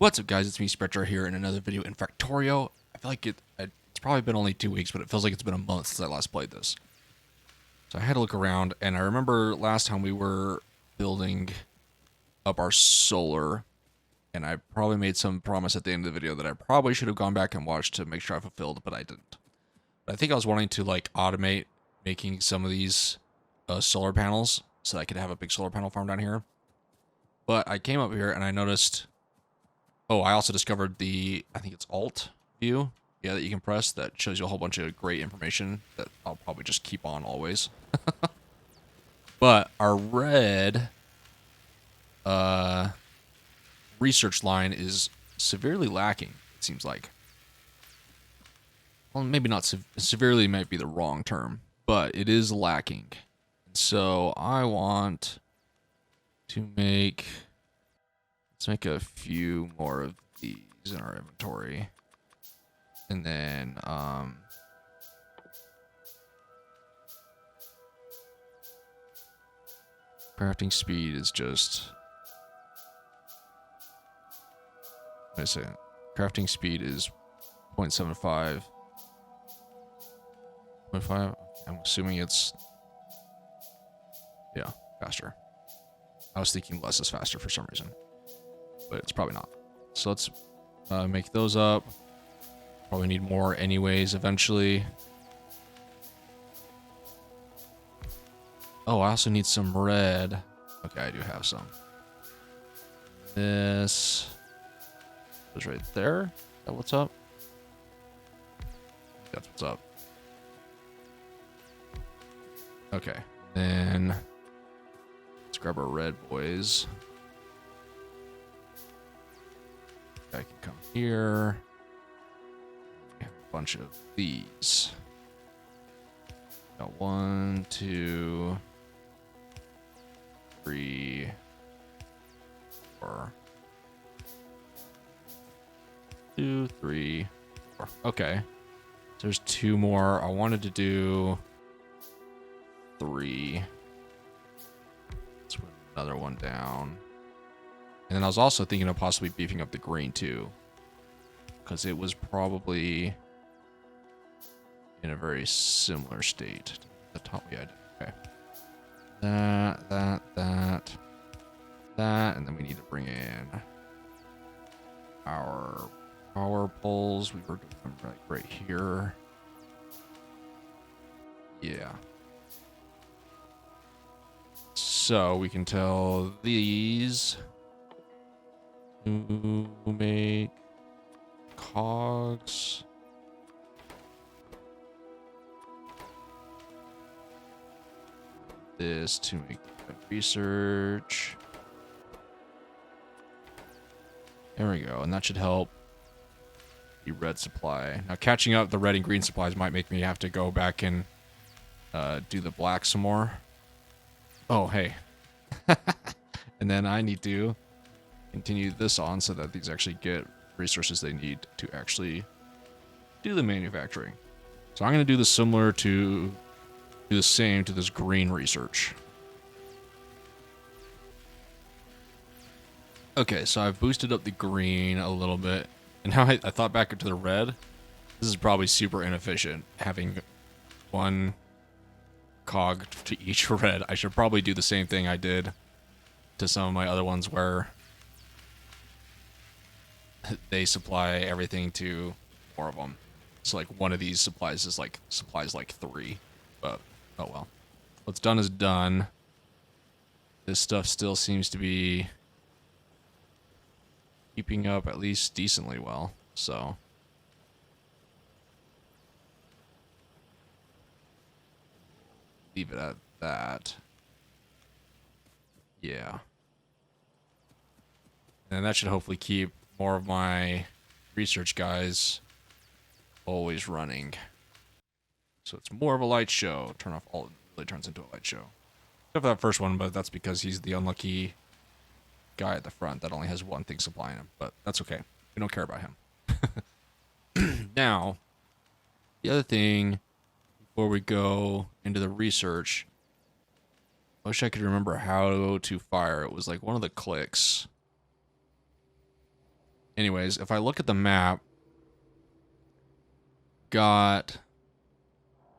What's up, guys? It's me, Spectrar, here in another video in Factorio. I feel like it's probably been only 2 weeks, but it feels like it's been a month since I last played this. So I had to look around, and I remember last time we were building up our solar, and I probably made some promise at the end of the video that I probably should have gone back and watched to make sure I fulfilled, but I didn't. But I think I was wanting to like automate making some of these solar panels so that I could have a big solar panel farm down here. But I came up here and I noticed. Oh, I also discovered I think it's Alt view, yeah, that you can press that shows you a whole bunch of great information that I'll probably just keep on always. But our red research line is severely lacking, it seems like. Well, maybe not severely might be the wrong term, but it is lacking. So I want to let's make a few more of these in our inventory. And then, crafting speed is just, wait a second. Crafting speed is 0.75. 0.5? I'm assuming it's, yeah, faster. I was thinking less is faster for some reason, but it's probably not. So let's make those up. Probably need more anyways eventually. Oh, I also need some red. Okay, I do have some. This is right there. Is that what's up? That's what's up. Okay, then let's grab our red boys. I can come here. We have a bunch of these. Got 1, 2, 3, 4. 2, 3, 4. Okay. So there's 2 more. I wanted to do 3. Let's put another one down. And then I was also thinking of possibly beefing up the green too, because it was probably in a very similar state to the top we had. Okay. That, and then we need to bring in our power poles. We were doing them right here. Yeah. So we can tell these to make cogs. This to make research. There we go, and that should help the red supply. Now catching up the red and green supplies might make me have to go back and do the black some more. Oh, hey. And then I need to continue this on so that these actually get resources they need to actually do the manufacturing. So I'm going to do this similar to do the same to this green research. Okay, so I've boosted up the green a little bit, and now I thought back into the red. This is probably super inefficient, having one cog to each red. I should probably do the same thing I did to some of my other ones where they supply everything to more of them. So like one of these supplies like 3, but oh well. What's done is done. This stuff still seems to be keeping up at least decently well, so leave it at that. Yeah. And that should hopefully keep more of my research guys always running. So it's more of a light show. Turn off all, it really turns into a light show. Except for that first one, but that's because he's the unlucky guy at the front that only has one thing supplying him. But that's okay. We don't care about him. Now, the other thing before we go into the research, I wish I could remember how to fire. It was like one of the clicks. Anyways, if I look at the map, got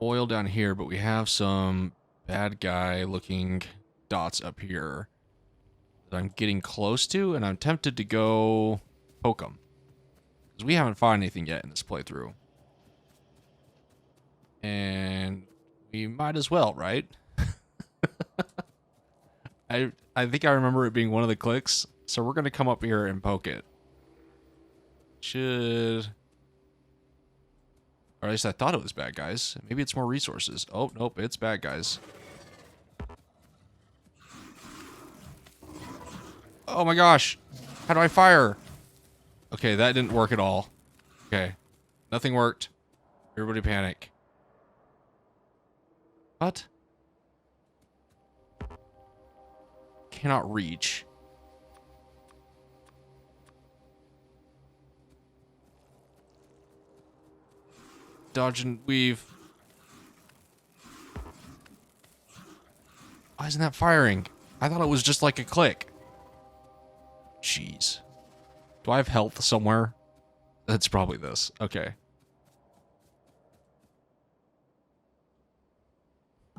oil down here, but we have some bad guy looking dots up here that I'm getting close to, and I'm tempted to go poke them. Because we haven't fought anything yet in this playthrough. And we might as well, right? I think I remember it being one of the clicks, so we're going to come up here and poke it. Should... Or at least I thought it was bad guys. Maybe it's more resources. Oh, nope, it's bad guys. Oh my gosh! How do I fire? Okay, that didn't work at all. Okay. Nothing worked. Everybody panic. What? Cannot reach. Dodge and weave. Why isn't that firing? I thought it was just like a click. Jeez. Do I have health somewhere? That's probably this. Okay.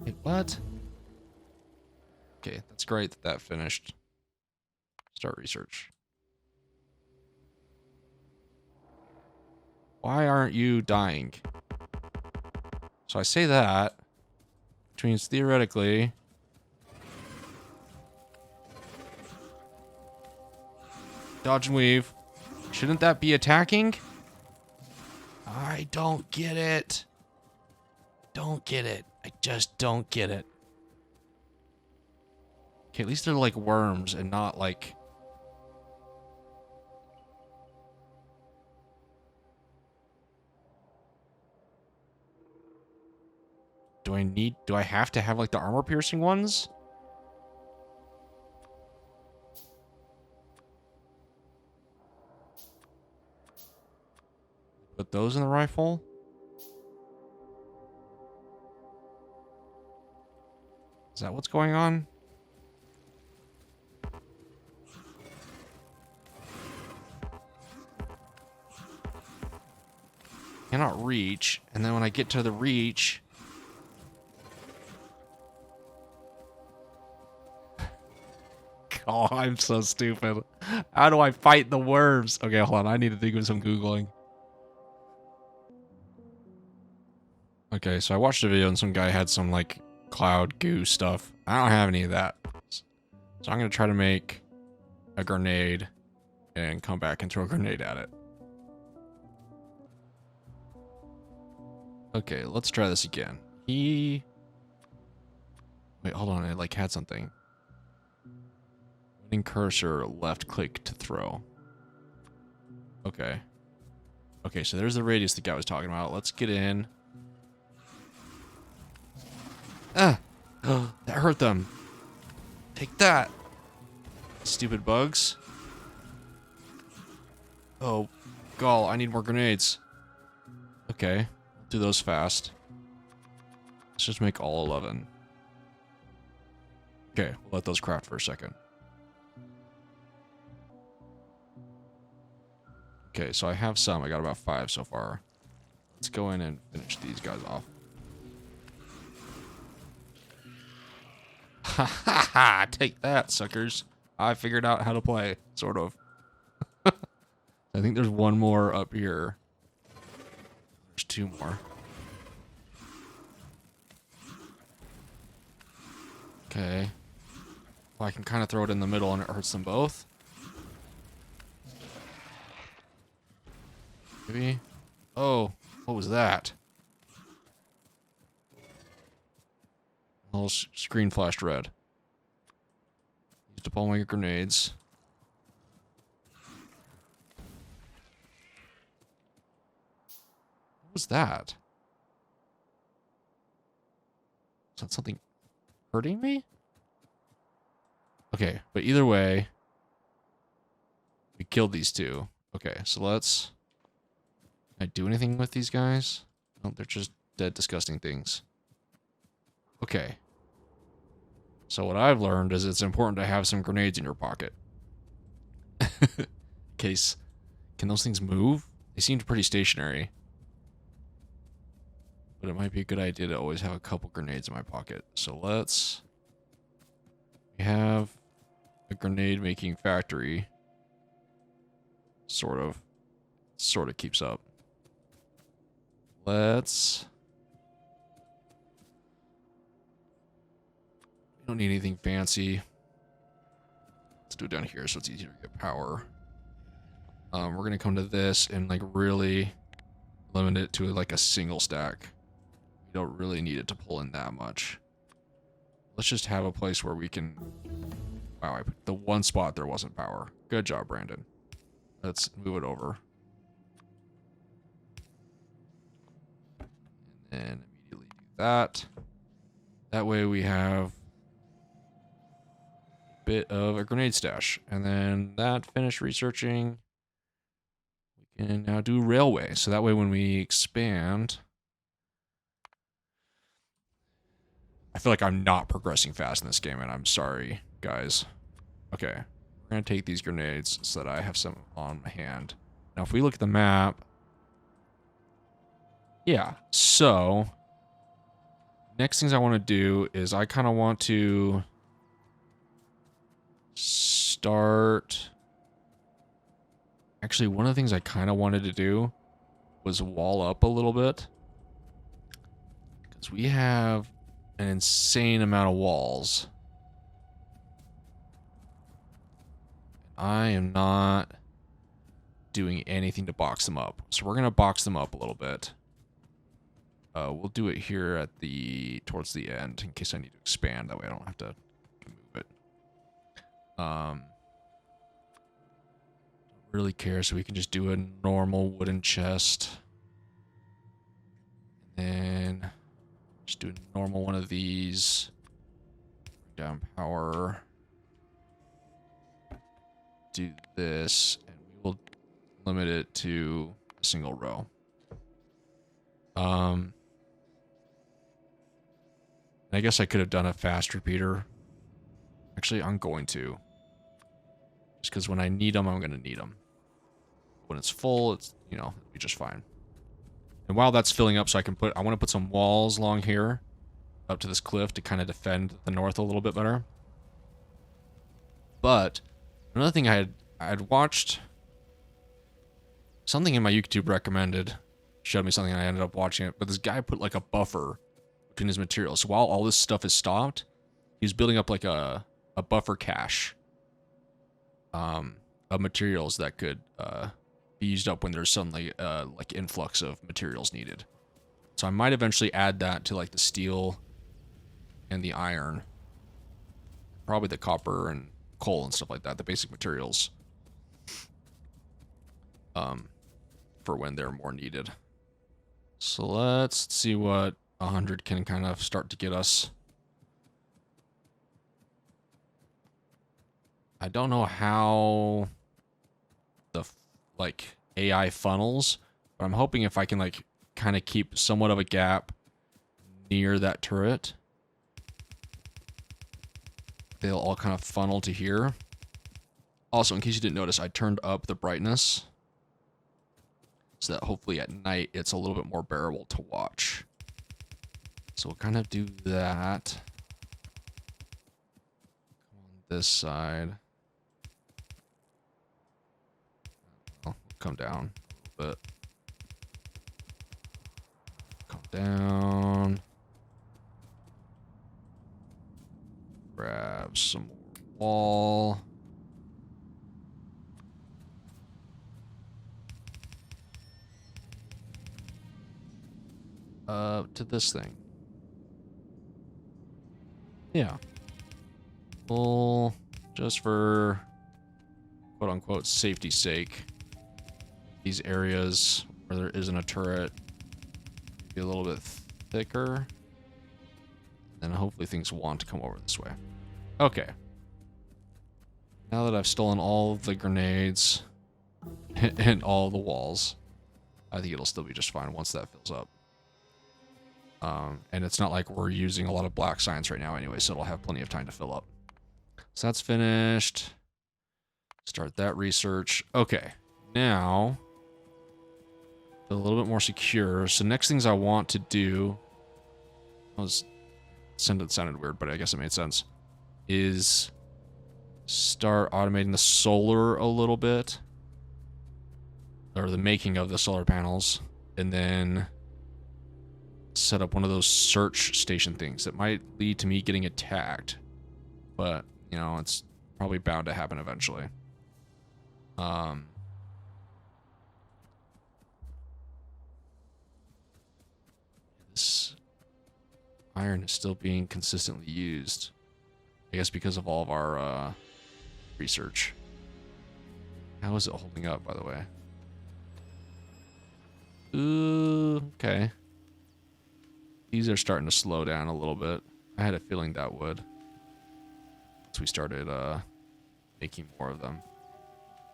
Wait, what? Okay, that's great that that finished. Start research. Why aren't you dying? So I say that, which means theoretically... Dodge and weave. Shouldn't that be attacking? I don't get it. Don't get it. I just don't get it. Okay, at least they're like worms and not like... Do I have to have like the armor piercing ones? Put those in the rifle? Is that what's going on? Cannot reach, and then when I get to the reach... Oh, I'm so stupid. How do I fight the worms? Okay, hold on. I need to think of some Googling. Okay, so I watched a video and some guy had some, like, cloud goo stuff. I don't have any of that. So I'm going to try to make a grenade and come back and throw a grenade at it. Okay, let's try this again. Wait, hold on. I, like, had something. Winning cursor, left click to throw. Okay. Okay, so there's the radius the guy was talking about. Let's get in. Ah! Oh, that hurt them. Take that. Stupid bugs. Oh, gall, I need more grenades. Okay, do those fast. Let's just make all 11. Okay, we'll let those craft for a second. Okay, so I have some. I got about 5 so far. Let's go in and finish these guys off. Ha ha ha! Take that, suckers. I figured out how to play, sort of. I think there's one more up here. There's 2 more. Okay. Well, I can kind of throw it in the middle and it hurts them both. Maybe. Oh, what was that? The whole screen flashed red. Used up all my grenades. What was that? Is that something hurting me? Okay, but either way, we killed these 2. Okay, so let's... Can I do anything with these guys? No, they're just dead, disgusting things. Okay. So what I've learned is it's important to have some grenades in your pocket. case can those things move? They seemed pretty stationary. But it might be a good idea to always have a couple grenades in my pocket. So let's... We have a grenade making factory. Sort of. Sort of keeps up. Let's... We don't need anything fancy. Let's do it down here so it's easier to get power. We're going to come to this and like really limit it to like a single stack. We don't really need it to pull in that much. Let's just have a place where we can... Wow, I put the one spot there wasn't power. Good job, Brandon. Let's move it over. And then immediately do that. That way we have a bit of a grenade stash. And then that finished researching. We can now do railway. So that way when we expand... I feel like I'm not progressing fast in this game, and I'm sorry, guys. Okay, we're going to take these grenades so that I have some on my hand. Now, if we look at the map... Yeah, so... Next things I want to do is I kind of want to... start... Actually, one of the things I kind of wanted to do was wall up a little bit. Because we have... an insane amount of walls. I am not doing anything to box them up. So we're going to box them up a little bit. We'll do it here at towards the end in case I need to expand. That way I don't have to move it. Don't really care, so we can just do a normal wooden chest. And then... just do a normal one of these. Down power. Do this, and we will limit it to a single row. I guess I could have done a fast repeater. Actually, I'm going to. Just because when I need them, I'm going to need them. When it's full, it's, you know, it'll be just fine. And while that's filling up, so I want to put some walls along here up to this cliff to kind of defend the north a little bit better. But another thing I had watched something in my YouTube recommended, showed me something and I ended up watching it, but this guy put like a buffer between his materials. So while all this stuff is stopped, he's building up like a buffer cache of materials that could be used up when there's suddenly like influx of materials needed. So I might eventually add that to like the steel and the iron, probably the copper and coal and stuff like that, the basic materials, for when they're more needed. So let's see what 100 can kind of start to get us. I don't know how the like AI funnels, but I'm hoping if I can like kind of keep somewhat of a gap near that turret, they'll all kind of funnel to here. Also, in case you didn't notice, I turned up the brightness so that hopefully at night it's a little bit more bearable to watch. So we'll kind of do that on this side. I'll come down a little bit. Come down. Grab some more wall. To this thing. Yeah. Well, just for quote unquote safety's sake, these areas where there isn't a turret be a little bit thicker. And hopefully things want to come over this way. Okay. Now that I've stolen all the grenades and all the walls, I think it'll still be just fine once that fills up. And it's not like we're using a lot of black science right now anyway, so it'll have plenty of time to fill up. So that's finished. Start that research. Okay. now, feel a little bit more secure. So next things I want to do, sounded weird, but I guess it made sense, is start automating the solar a little bit, or the making of the solar panels, and then set up one of those search station things that might lead to me getting attacked, but you know, it's probably bound to happen eventually. This iron is still being consistently used, I guess because of all of our research. How is it holding up, by the way? Ooh, okay. These are starting to slow down a little bit. I had a feeling that would, once we started making more of them.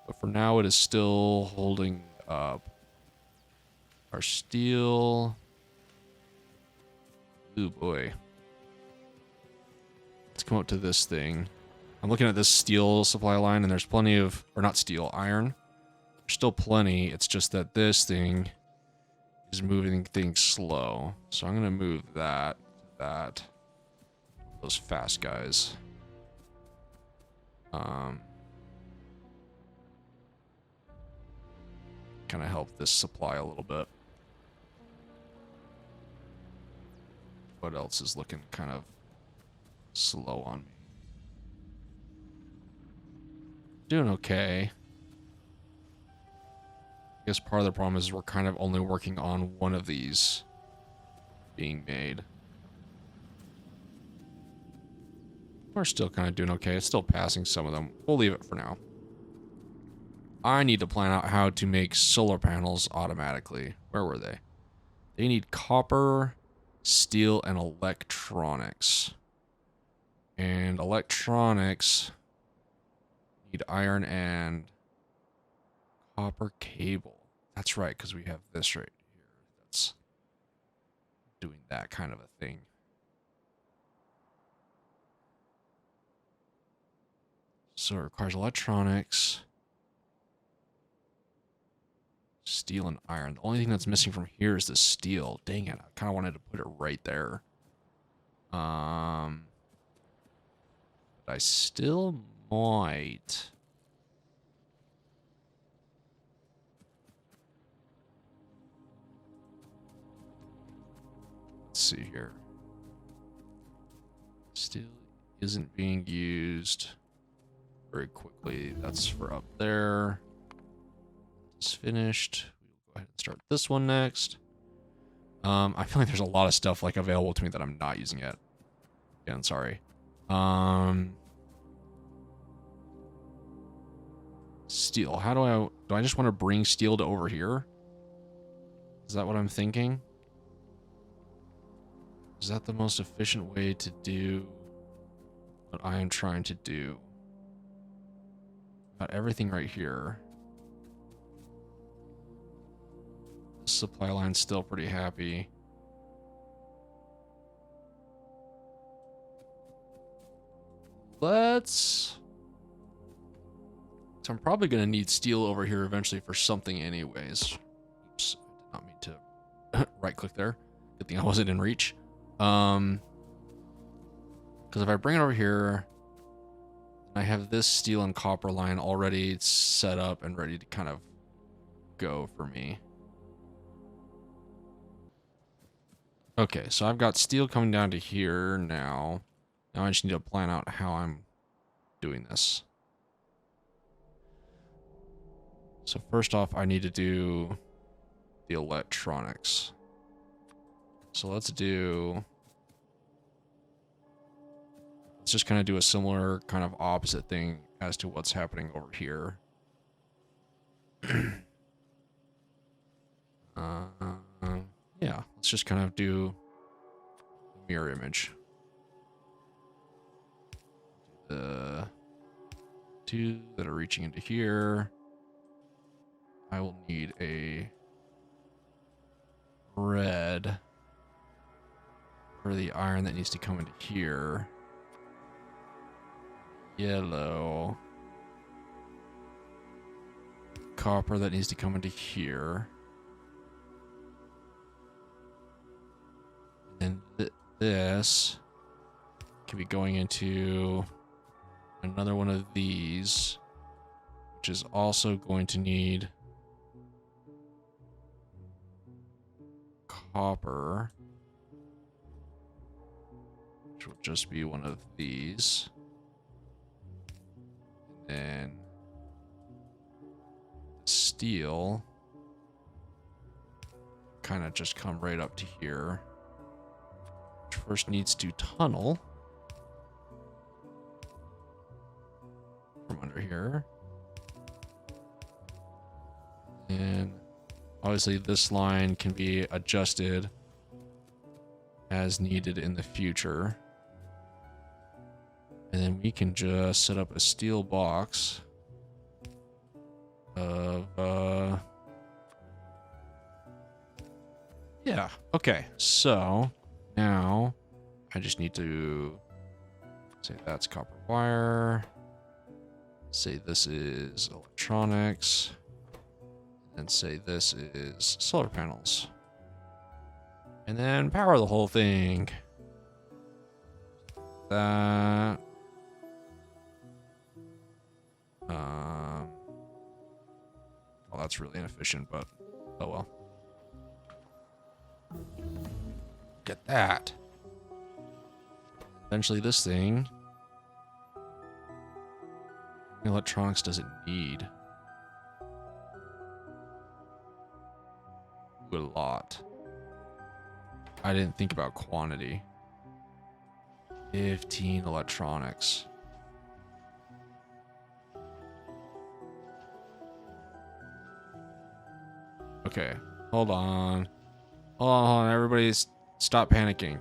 But for now, it is still holding up. Our steel. Ooh, boy. Let's come up to this thing. I'm looking at this steel supply line, and there's plenty of, or not steel, iron. There's still plenty. It's just that this thing is moving things slow. So I'm going to move that to that. Those fast guys. Kind of help this supply a little bit. What else is looking kind of slow on me? Doing okay. I guess part of the problem is we're kind of only working on one of these being made. We're still kind of doing okay. It's still passing some of them. We'll leave it for now. I need to plan out how to make solar panels automatically. Where were they? They need copper, steel, and electronics. And electronics need iron and copper cable. That's right, because we have this right here. That's doing that kind of a thing. So it requires electronics, steel, and iron. The only thing that's missing from here is the steel. Dang it, I kind of wanted to put it right there. But I still might. Let's see here. Steel isn't being used very quickly. That's for up there. It's finished. We'll go ahead and start this one next. I feel like there's a lot of stuff like available to me that I'm not using yet. Again, sorry. Steel. How do I just want to bring steel to over here? Is that what I'm thinking? Is that the most efficient way to do what I am trying to do? Got everything right here. The supply line's still pretty happy. So I'm probably going to need steel over here eventually for something anyways. Oops, I did not mean to right click there. Good thing I wasn't in reach. Because if I bring it over here, I have this steel and copper line already set up and ready to kind of go for me. Okay, so I've got steel coming down to here now. Now I just need to plan out how I'm doing this. So first off, I need to do the electronics. So let's just kind of do a similar kind of opposite thing as to what's happening over here. Yeah, let's just kind of do a mirror image. The two that are reaching into here. I will need a red for the iron that needs to come into here. Yellow. copper that needs to come into here. And this can be going into another one of these, which is also going to need copper, which will just be one of these. And then steel kind of just come right up to here. Which first needs to tunnel from under here. And obviously this line can be adjusted as needed in the future. And then we can just set up a steel box of, yeah, okay. So now I just need to say that's copper wire. Say this is electronics. And say this is solar panels. And then power the whole thing. That. Well, that's really inefficient, but oh well. Get that. Eventually this thing. Electronics does it need? A lot. I didn't think about quantity. 15 electronics. Okay, hold on. Hold on, everybody stop panicking.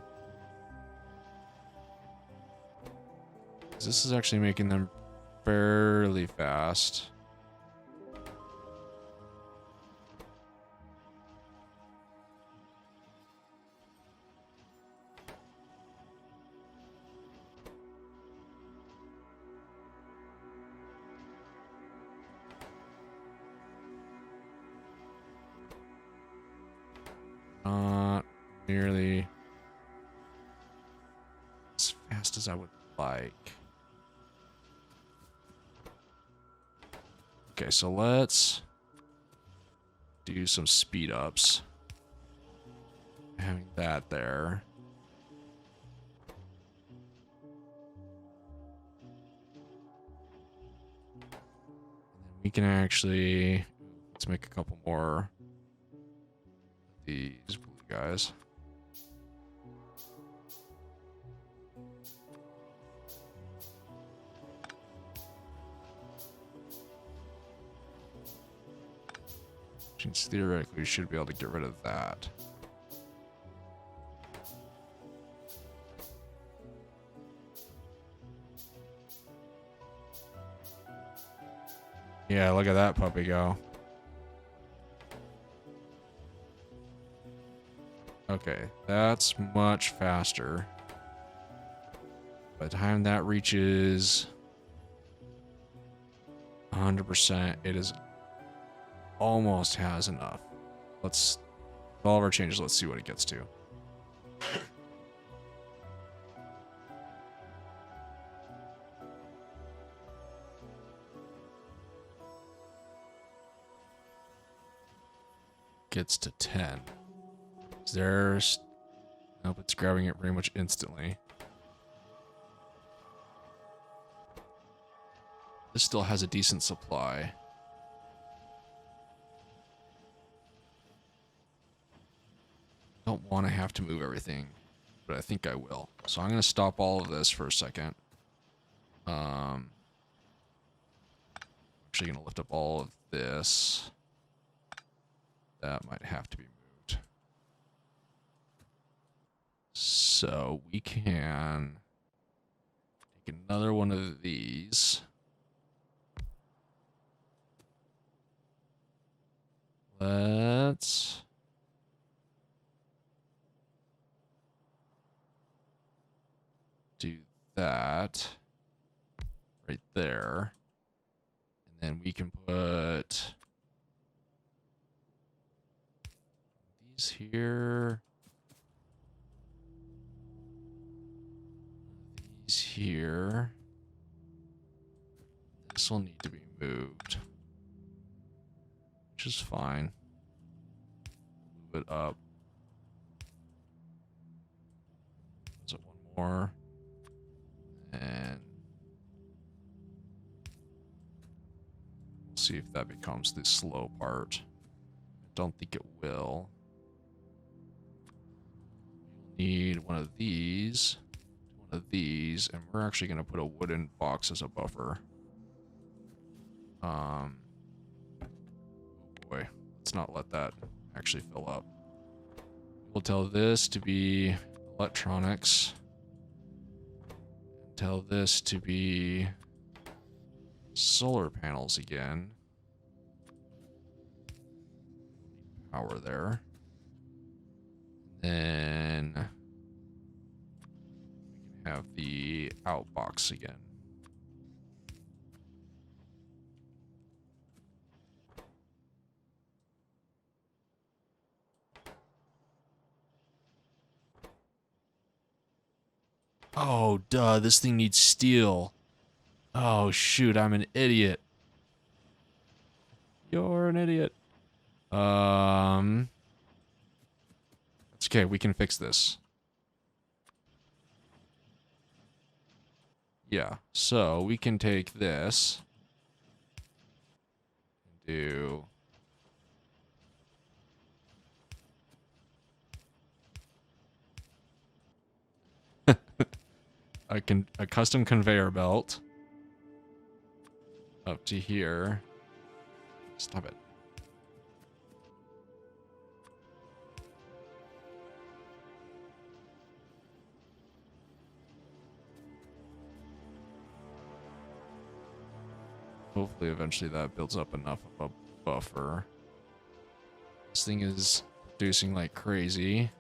This is actually making them fairly fast. Not nearly as fast as I would like. Okay, so let's do some speed ups. Having that there. And then we can actually, let's make a couple more of these blue guys. Since theoretically we should be able to get rid of that. Yeah, look at that puppy go. Okay, that's much faster. By the time that reaches 100%, it is almost has enough. Let's, all of our changes, let's see what it gets to. Gets to 10. There's, nope, it's grabbing it pretty much instantly. This still has a decent supply. Don't want to have to move everything, but I think I will. So I'm going to stop all of this for a second. Actually going to lift up all of this. That might have to be moved. So we can take another one of these. Let's do that right there. And then we can put These here. These here. This will need to be moved. Which is fine. Move it up. Is it one more? And see if that becomes the slow part. I don't think it will. You'll need one of these, and we're actually going to put a wooden box as a buffer. Oh boy, let's not let that actually fill up. We'll tell this to be electronics. Tell this to be solar panels again. Power there. Then we can have the outbox again. Oh, duh, this thing needs steel. Oh, shoot, I'm an idiot. You're an idiot. It's okay, we can fix this. Yeah, so we can take this and do a custom conveyor belt up to here. Stop it. Hopefully eventually that builds up enough of a buffer. This thing is producing like crazy.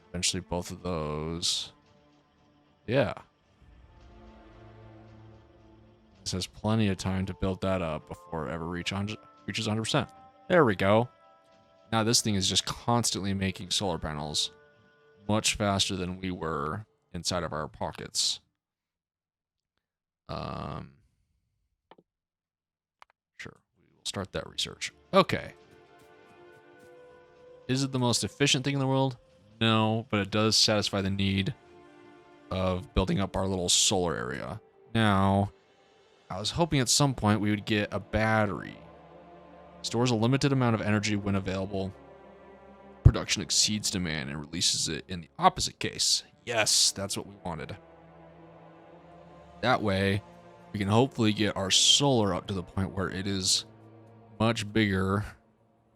Eventually both of those. Yeah. This has plenty of time to build that up before it ever reaches 100%. There we go. Now this thing is just constantly making solar panels much faster than we were inside of our pockets. Sure, we will start that research. Okay. Is it the most efficient thing in the world? No, but it does satisfy the need of building up our little solar area. Now, I was hoping at some point we would get a battery. Stores a limited amount of energy when available. Production exceeds demand and releases it in the opposite case. Yes, that's what we wanted. That way, we can hopefully get our solar up to the point where it is much bigger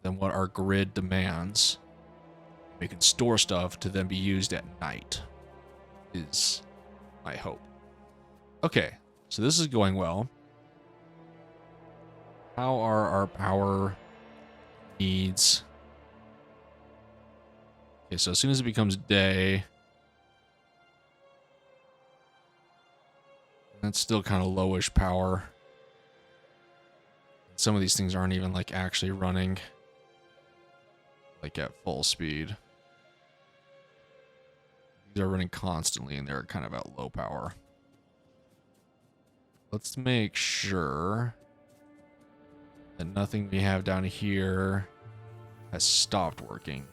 than what our grid demands. We can store stuff to then be used at night, is my hope. Okay, so this is going well. How are our power needs? Okay, so as soon as it becomes day, that's still kind of lowish power. Some of these things aren't even like actually running like at full speed. These are running constantly and they're kind of at low power. Let's make sure that nothing we have down here has stopped working.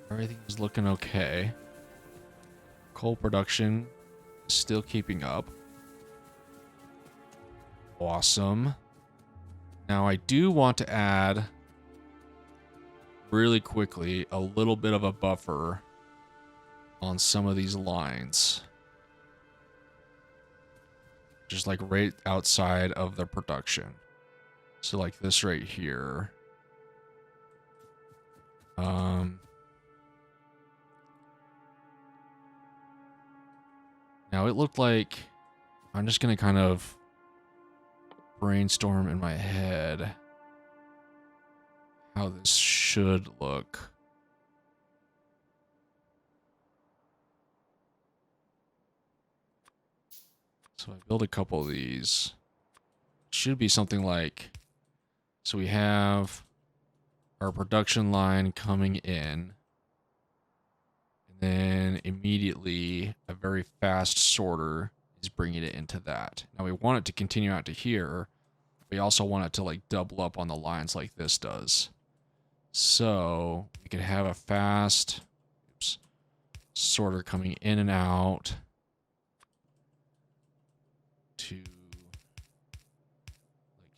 Everything's looking okay. Coal production is still keeping up. Awesome. Now I do want to add really quickly a little bit of a buffer on some of these lines. Just like right outside of the production. So like this right here. Now it looked like I'm just going to kind of brainstorm in my head how this should look. So I build a couple of these. should be something like, so we have our production line coming in, and then immediately a very fast sorter is bringing it into that. Now we want it to continue out to here. We also want it to like double up on the lines like this does. So we could have a fast sorter coming in and out to like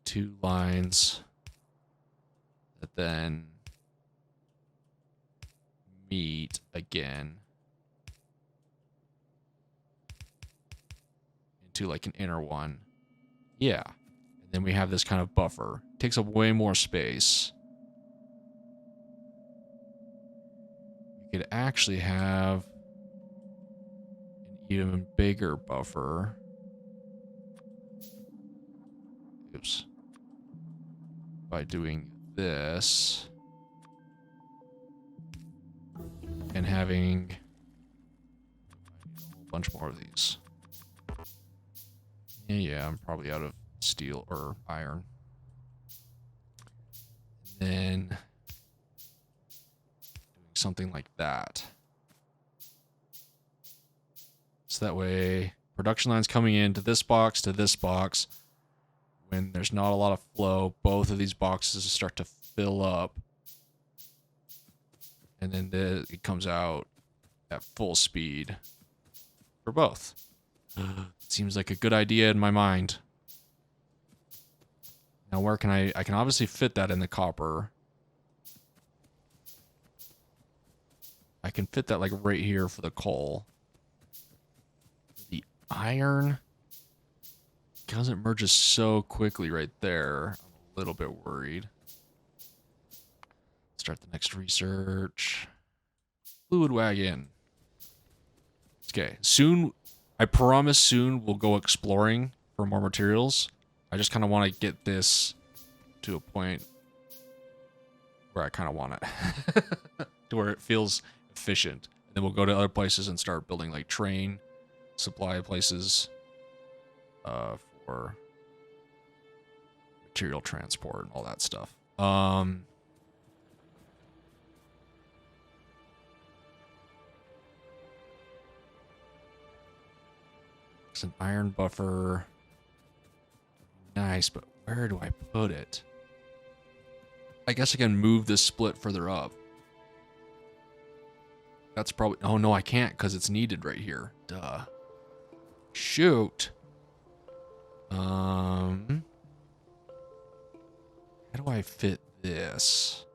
2 lines that then meet again into like an inner one. Yeah. And then we have this kind of buffer. Takes up way more space. We could actually have an even bigger buffer. Oops. By doing this and having a whole bunch more of these. Yeah, I'm probably out of steel or iron. And then doing something like that. So that way, production lines coming into this box to this box. When there's not a lot of flow, both of these boxes start to fill up. And then it comes out at full speed for both. Seems like a good idea in my mind. Now where can I can obviously fit that in the copper. I can fit that like right here for the coal. The iron, because it merges so quickly right there, I'm a little bit worried. Start the next research. Fluid wagon. Okay, soon, I promise soon we'll go exploring for more materials. I just kind of want to get this to a point where I kind of want it. To where it feels efficient. And then we'll go to other places and start building like train supply places for material transport and all that stuff. It's an iron buffer. Nice, but where do I put it? I guess I can move this split further up. That's probably... Oh, no, I can't because it's needed right here. Duh. Shoot. How do I fit this?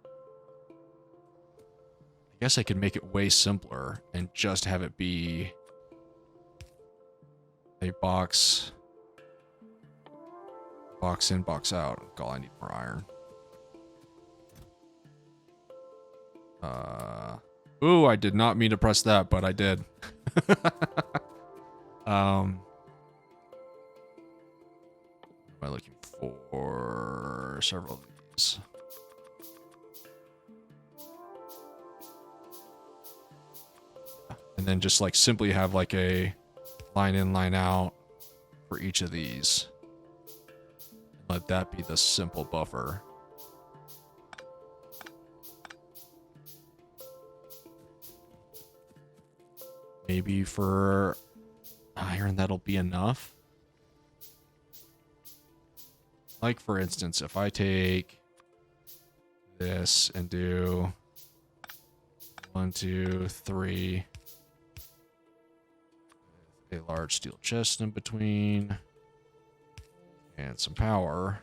I guess I could make it way simpler and just have it be a box in, box out. Oh, I need more iron. Ooh, I did not mean to press that, but I did. What am I looking for? Several of these. And then just like simply have like a line in, line out for each of these. Let that be the simple buffer. Maybe for iron that'll be enough. Like for instance, if I take this and do 1, 2, 3, a large steel chest in between, and some power.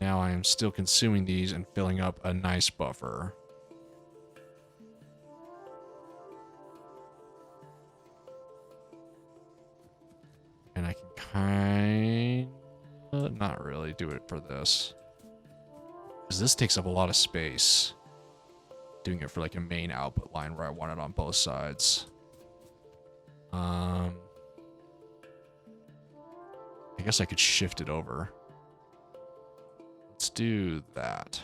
Now I am still consuming these and filling up a nice buffer. And I can kind of not really do it for this. Because this takes up a lot of space. Doing it for like a main output line where I want it on both sides. I guess I could shift it over. Let's do that.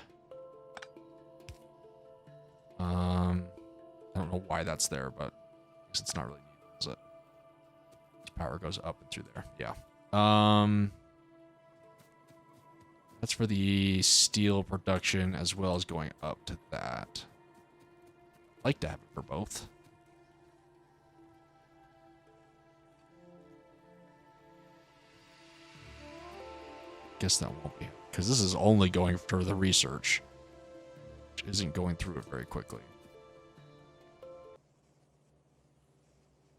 I don't know why that's there, but I guess it's not really needed, is it? Power goes up and through there. Yeah. That's for the steel production as well as going up to that. I like to have it for both. Guess that won't be, because this is only going for the research, which isn't going through it very quickly.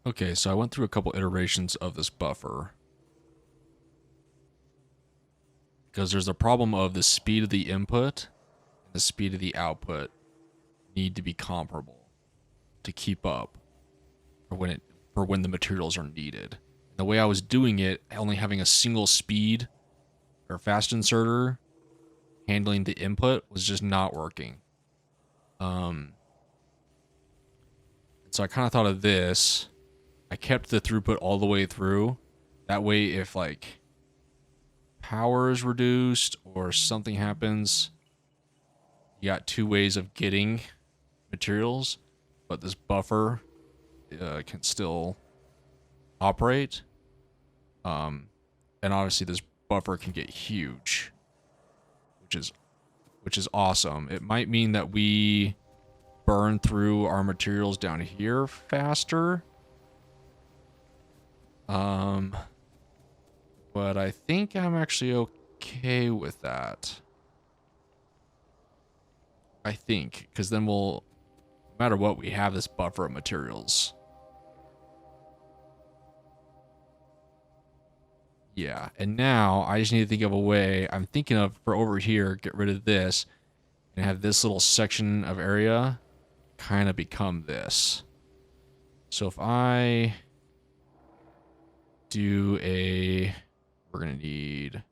Okay, so I went through a couple iterations of this buffer. Because there's a problem of the speed of the input and the speed of the output need to be comparable to keep up for when the materials are needed. The way I was doing it, only having a single speed or fast inserter handling the input was just not working. So I kind of thought of this. I kept the throughput all the way through. That way, if like power is reduced or something happens, you got two ways of getting materials, but this buffer can still operate. And obviously this buffer can get huge, which is awesome. It might mean that we burn through our materials down here faster. But I think I'm actually okay with that. I think, because then we'll, no matter what, we have this buffer of materials. Yeah, and now I just need to think of a way. I'm thinking of, for over here, get rid of this and have this little section of area kind of become this. So if I do a, we're going to need a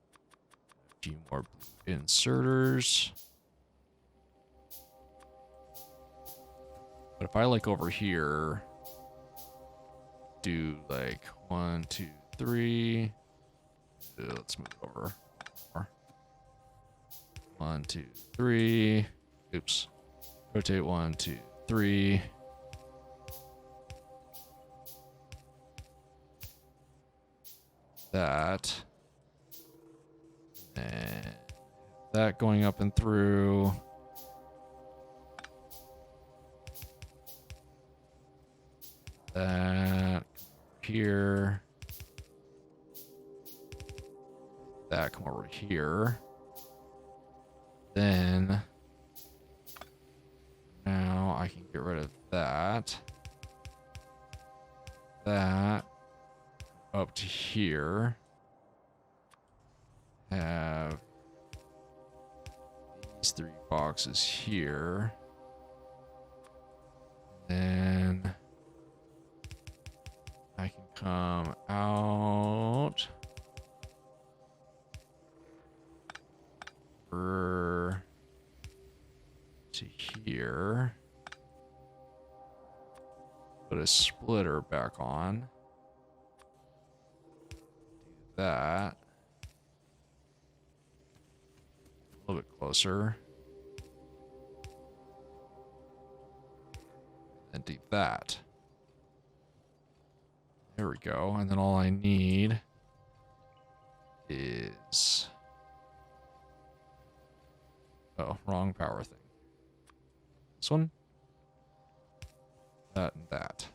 few more inserters. But if I like over here, do like 1, 2, 3. Let's move over. 1, 2, 3. Oops. Rotate 1, 2, 3. That. And that going up and through. That here. That come over here. Then now I can get rid of that. That up to here. Have these 3 boxes here. Then I can come out to here. Put a splitter back on. Do that. A little bit closer. And do that. There we go. And then all I need is... Oh, wrong power thing. This one. That and that.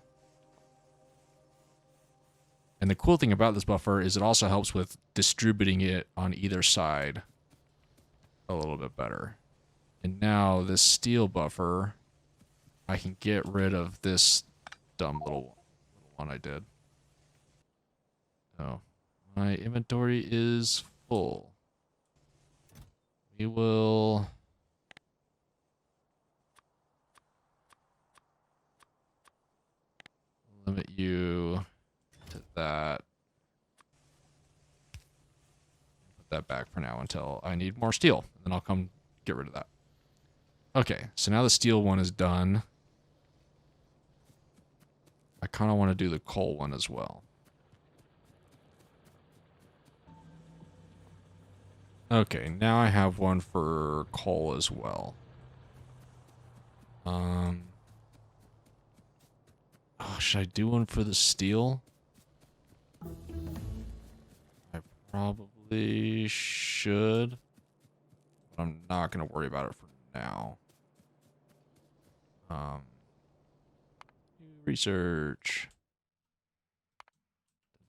And the cool thing about this buffer is it also helps with distributing it on either side a little bit better. And now this steel buffer, I can get rid of this dumb little one I did. Oh, my inventory is full. We will limit you to that. Put that back for now until I need more steel. And then I'll come get rid of that. Okay, so now the steel one is done. I kind of want to do the coal one as well. Okay, now I have one for coal as well. should I do one for the steel? I probably should. But I'm not going to worry about it for now. Research.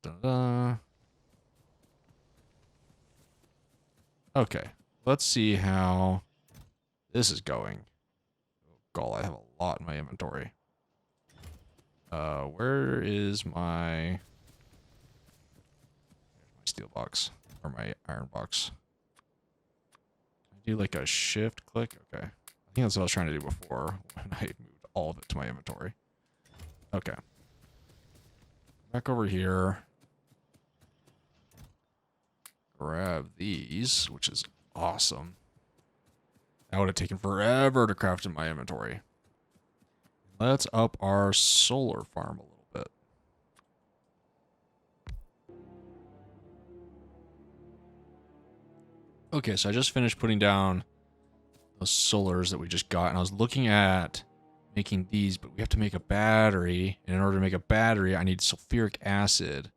Da-da. Okay, let's see how this is going. Oh, God, I have a lot in my inventory. Where is my steel box or my iron box? Can I do like a shift click? Okay, I think that's what I was trying to do before when I moved all of it to my inventory. Okay, back over here. Grab these, which is awesome. That would have taken forever to craft in my inventory. Let's up our solar farm a little bit. Okay, so I just finished putting down those solars that we just got, and I was looking at making these, but we have to make a battery, and in order to make a battery, I need sulfuric acid.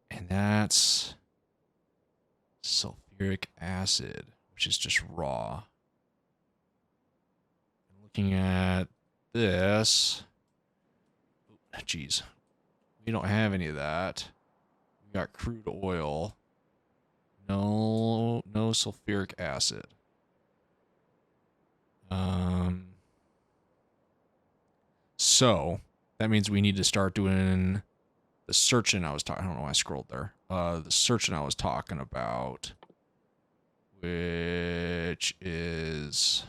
And that's sulfuric acid, which is just raw. Looking at this, geez, we don't have any of that. We got crude oil. No sulfuric acid. So that means we need to start doing the searching I was talking. I don't know why I scrolled there. The searching I was talking about, which is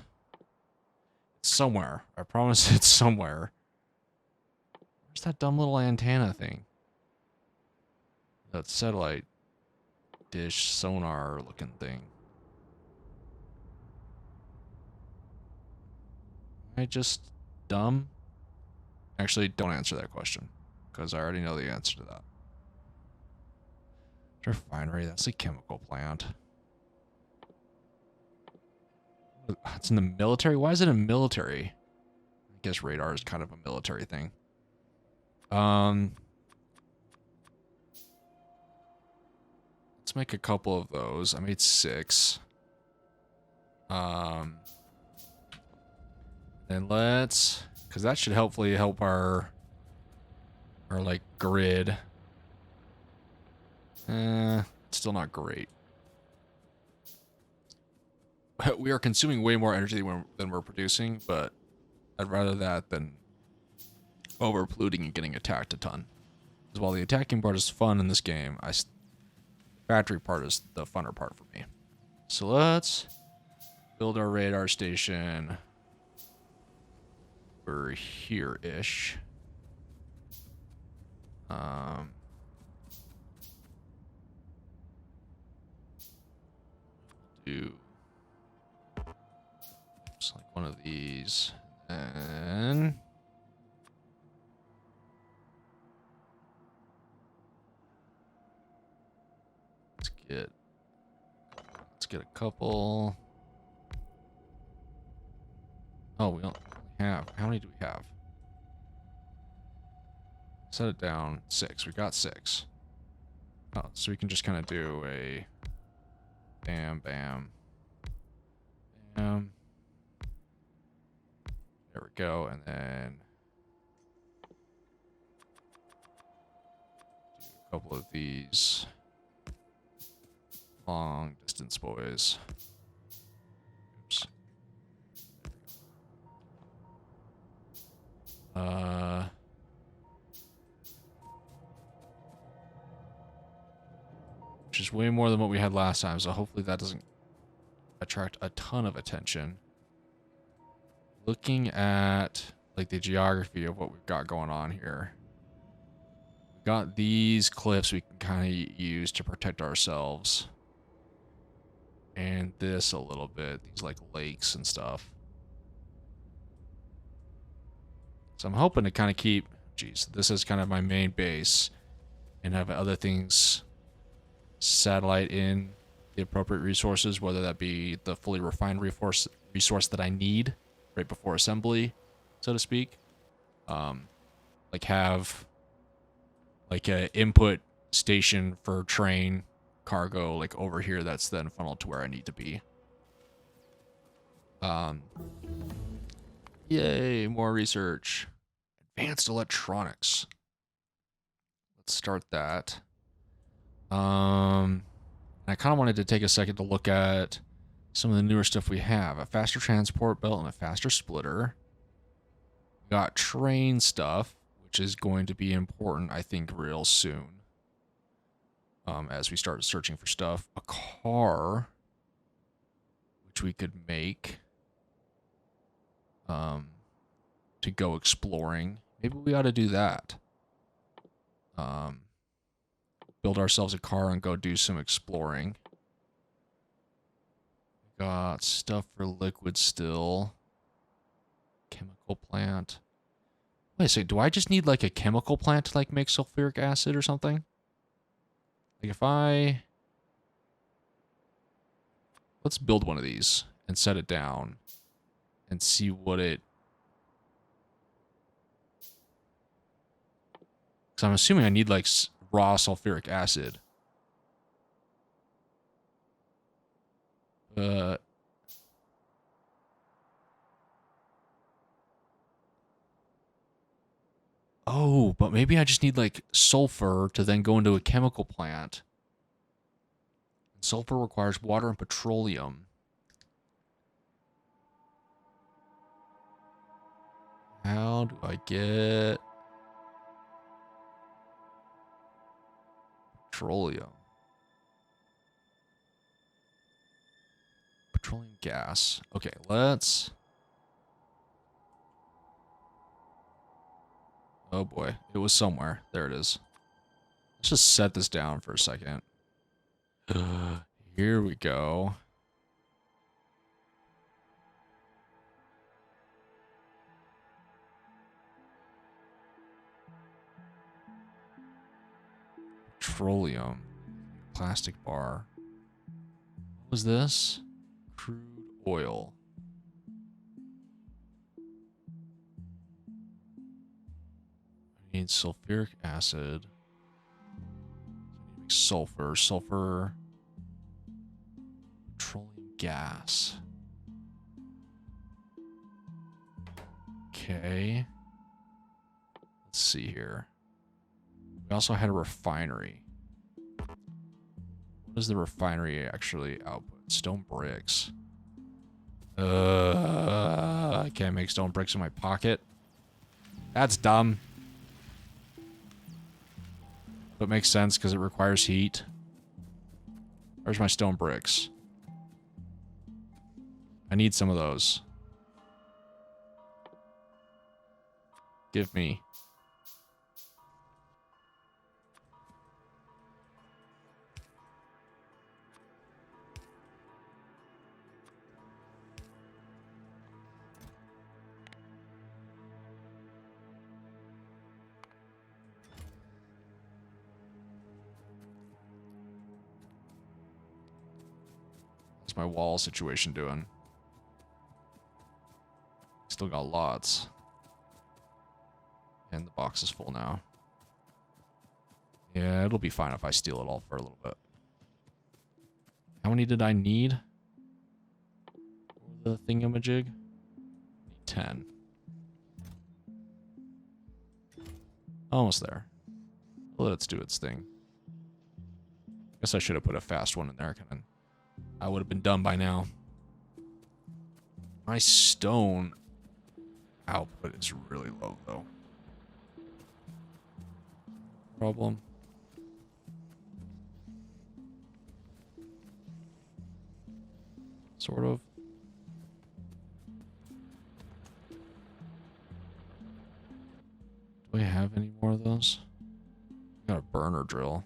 somewhere. I promise it's somewhere. Where's that dumb little antenna thing? That satellite dish sonar looking thing. Am I just dumb? Actually, don't answer that question, because I already know the answer to that. Refinery, that's a chemical plant. It's in the military? Why is it a military? I guess radar is kind of a military thing. Let's make a couple of those. I made 6. Then let's, because that should hopefully help our like grid. Still not great. We are consuming way more energy than we're producing, but I'd rather that than over polluting and getting attacked a ton. Because while the attacking part is fun in this game, the factory part is the funner part for me. So let's build our radar station over here-ish. Do just like one of these, and let's get a couple. Oh, we don't have. How many do we have? Set it down. 6. We got 6. Oh, so we can just kind of do a bam, bam, bam. There we go, and then do a couple of these long distance boys. Oops. Which is way more than what we had last time, so hopefully that doesn't attract a ton of attention. Looking at like the geography of what we've got going on here. We've got these cliffs we can kind of use to protect ourselves. And this a little bit, these like lakes and stuff. So I'm hoping to kind of keep, geez, this is kind of my main base and have other things satellite in the appropriate resources, whether that be the fully refined resource that I need right before assembly, so to speak. Like have like a input station for train cargo like over here that's then funneled to where I need to be. Yay, more research. Advanced electronics. Let's start that. I kind of wanted to take a second to look at some of the newer stuff we have. A faster transport belt and a faster splitter. We got train stuff, which is going to be important, I think, real soon. As we start searching for stuff. A car, which we could make to go exploring. Maybe we ought to do that. Build ourselves a car and go do some exploring. Got stuff for liquid still. Chemical plant. Wait a second, do I just need like a chemical plant to like make sulfuric acid or something? Like if I... Let's build one of these and set it down and see what it... Because I'm assuming I need like raw sulfuric acid. Oh, but maybe I just need like sulfur to then go into a chemical plant. Sulfur requires water and petroleum. How do I get petroleum? Petroleum gas. Okay, let's... Oh boy, it was somewhere. There it is. Let's just set this down for a second. Here we go. Petroleum. Plastic bar. What was this? Crude oil. I need sulfuric acid. Sulfur. Sulfur. Petroleum gas. Okay. Let's see here. We also had a refinery. What does the refinery actually output? Stone bricks. I can't make stone bricks in my pocket. That's dumb. But it makes sense because it requires heat. Where's my stone bricks? I need some of those. Give me. What's my wall situation doing? Still got lots. And the box is full now. Yeah, it'll be fine if I steal it all for a little bit. How many did I need? The thingamajig? Need 10. Almost there. Let's do its thing. Guess I should have put a fast one in there. I would have been done by now. My stone output is really low, though. Problem. Sort of. Do I have any more of those? Got a burner drill.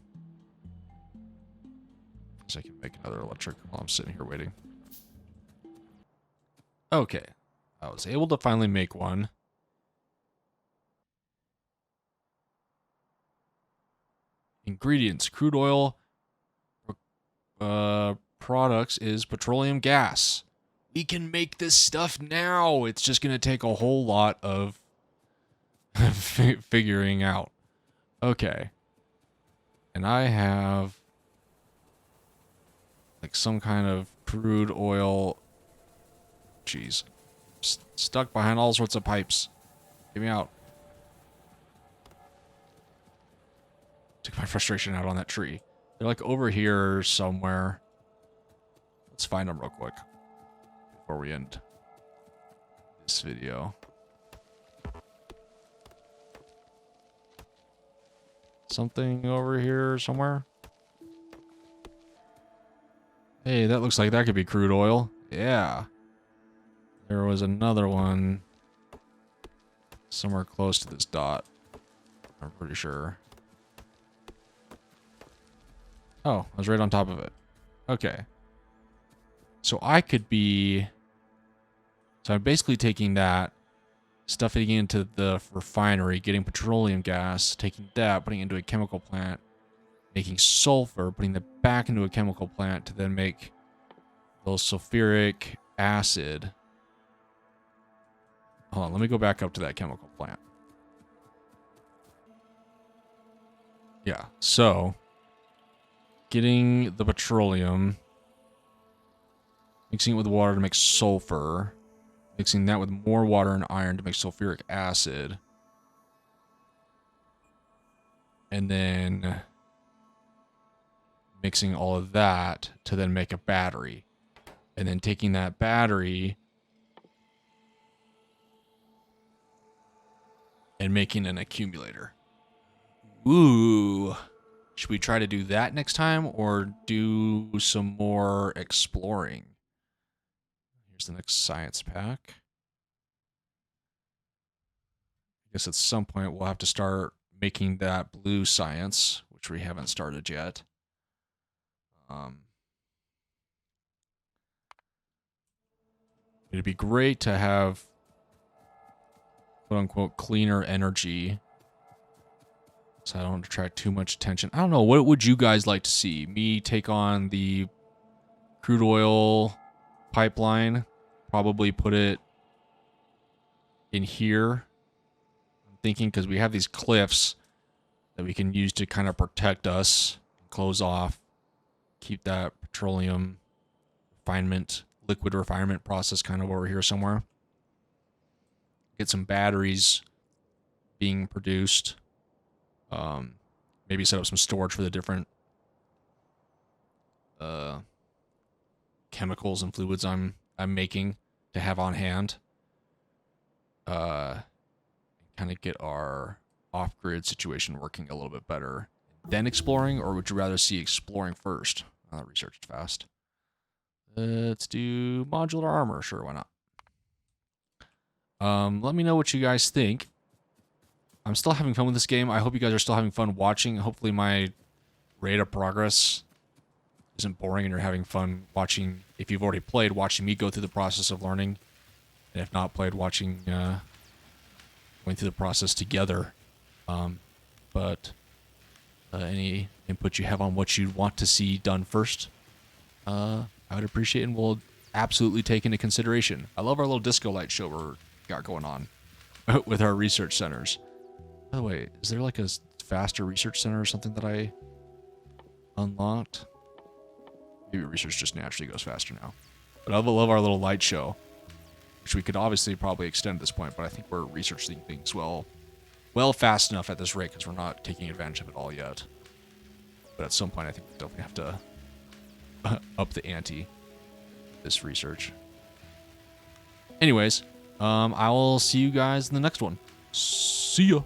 Guess I can make another electric while I'm sitting here waiting. Okay. I was able to finally make one. Ingredients. Crude oil. Products is petroleum gas. We can make this stuff now. It's just going to take a whole lot of figuring out. Okay. And I have like some kind of crude oil. Jeez. Stuck behind all sorts of pipes. Get me out. Took my frustration out on that tree. They're like over here somewhere. Let's find them real quick before we end this video. Something over here somewhere. Hey, that looks like that could be crude oil. Yeah. There was another one somewhere close to this dot. I'm pretty sure. Oh, I was right on top of it. Okay. So I could be... So I'm basically taking that, stuffing it into the refinery, getting petroleum gas, taking that, putting it into a chemical plant, making sulfur, putting that back into a chemical plant to then make those sulfuric acid. Hold on, let me go back up to that chemical plant. Yeah, so getting the petroleum, mixing it with water to make sulfur, mixing that with more water and iron to make sulfuric acid, and then mixing all of that to then make a battery, and then taking that battery and making an accumulator. Ooh. Should we try to do that next time or do some more exploring? Here's the next science pack. I guess at some point we'll have to start making that blue science, which we haven't started yet. It'd be great to have quote-unquote cleaner energy, so I don't attract too much attention. I don't know, what would you guys like to see? Me take on the crude oil pipeline, probably put it in here. I'm thinking because we have these cliffs that we can use to kind of protect us, close off, keep that petroleum refinement, liquid refinement process kind of over here somewhere. Get some batteries being produced. Maybe set up some storage for the different chemicals and fluids I'm making to have on hand. Kind of get our off-grid situation working a little bit better. Then exploring, or would you rather see exploring first? That researched fast. Let's do modular armor. Sure, why not? Let me know what you guys think. I'm still having fun with this game. I hope you guys are still having fun watching. Hopefully my rate of progress isn't boring and you're having fun watching. If you've already played, watching me go through the process of learning. And if not played, watching, going through the process together. But any input you have on what you'd want to see done first, I would appreciate and will absolutely take into consideration. I love our little disco light show we're got going on with our research centers. By the way, is there like a faster research center or something that I unlocked? Maybe research just naturally goes faster now. But I love our little light show, which we could obviously probably extend at this point, but I think we're researching things well fast enough at this rate because we're not taking advantage of it all yet. But at some point, I think we definitely have to up the ante this research. Anyways, I will see you guys in the next one. See ya.